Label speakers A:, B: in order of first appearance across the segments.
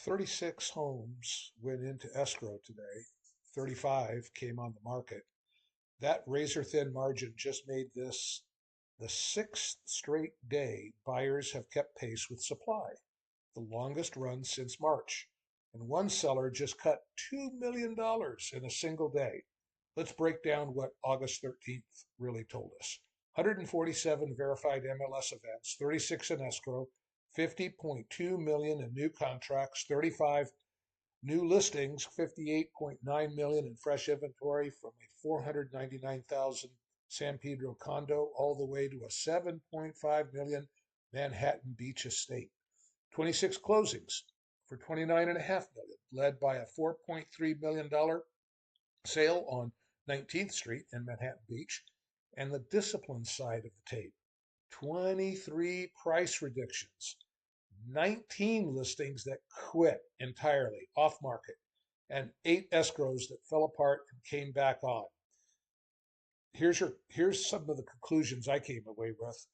A: 36 homes went into escrow today. 35 came on the market. That razor thin margin just made this the sixth straight day buyers have kept pace with supply, the longest run since March. And one seller just cut $2 million in a single day. Let's break down what August 13th really told us. 147 verified MLS events, 36 in escrow, 50.2 million in new contracts, 35 new listings, 58.9 million in fresh inventory from a 499,000 San Pedro condo all the way to a 7.5 million Manhattan Beach estate. 26 closings for 29.5 million, led by a $4.3 million sale on 19th Street in Manhattan Beach. And the discipline side of the tape, 23 price reductions, 19 listings that quit entirely off market, and 8 escrows that fell apart and came back on. Here's some of the conclusions I came away with.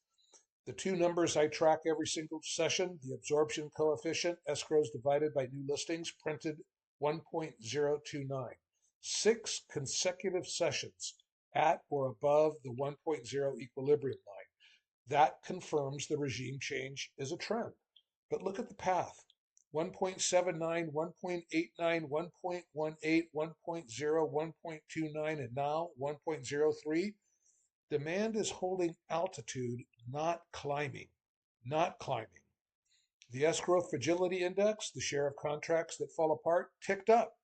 A: The two numbers I track every single session, the absorption coefficient, escrows divided by new listings, printed 1.029. 6 consecutive sessions at or above the 1.0 equilibrium line. That confirms the regime change is a trend. But look at the path. 1.79, 1.89, 1.18, 1.0, 1.29, and now 1.03. Demand is holding altitude, not climbing. Not climbing. The Escrow Fragility Index, the share of contracts that fall apart, ticked up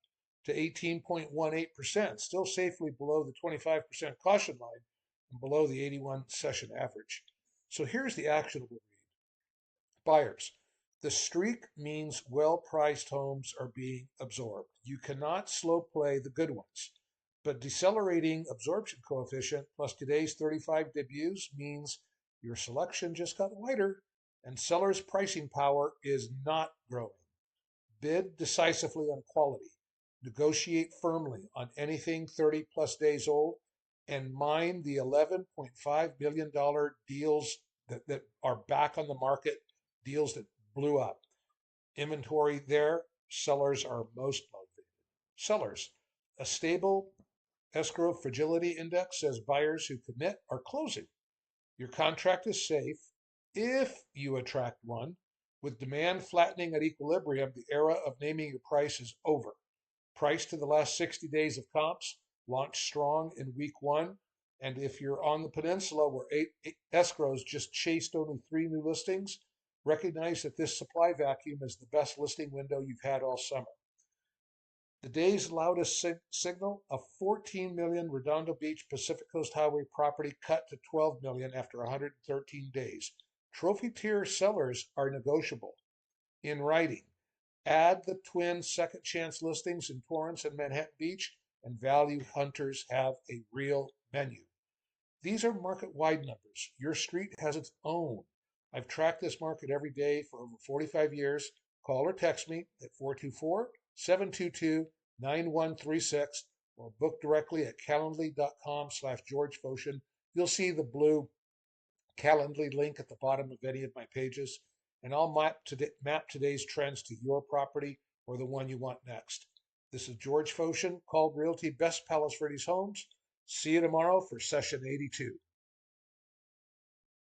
A: to 18.18%, still safely below the 25% caution line and below the 81 session average. So here's the actionable read. Buyers, the streak means well-priced homes are being absorbed. You cannot slow play the good ones. But decelerating absorption coefficient plus today's 35 debuts means your selection just got wider and sellers' pricing power is not growing. Bid decisively on quality. Negotiate firmly on anything 30 plus days old, and mine the $11.5 billion deals that are back on the market, deals that blew up. Inventory there, sellers are most motivated. Sellers, a stable Escrow Fragility Index says buyers who commit are closing. Your contract is safe if you attract one. With demand flattening at equilibrium, the era of naming your price is over. Price to the last 60 days of comps, launch strong in week 1. And if you're on the Peninsula where 8 escrows just chased only 3 new listings, recognize that this supply vacuum is the best listing window you've had all summer. The day's loudest signal, a 14 million Redondo Beach Pacific Coast Highway property cut to 12 million after 113 days. Trophy tier sellers are negotiable. In writing, add the twin second chance listings in Torrance and Manhattan Beach, and value hunters have a real menu. These are market-wide numbers. Your street has its own. I've tracked this market every day for over 45 years. Call or text me at 424-722-9136 or book directly at calendly.com/George Fotion. You'll see the blue Calendly link at the bottom of any of my pages, and I'll map today's trends to your property or the one you want next. This is George Fotion, called Realty Best Palos Verdes Homes. See you tomorrow for session 82.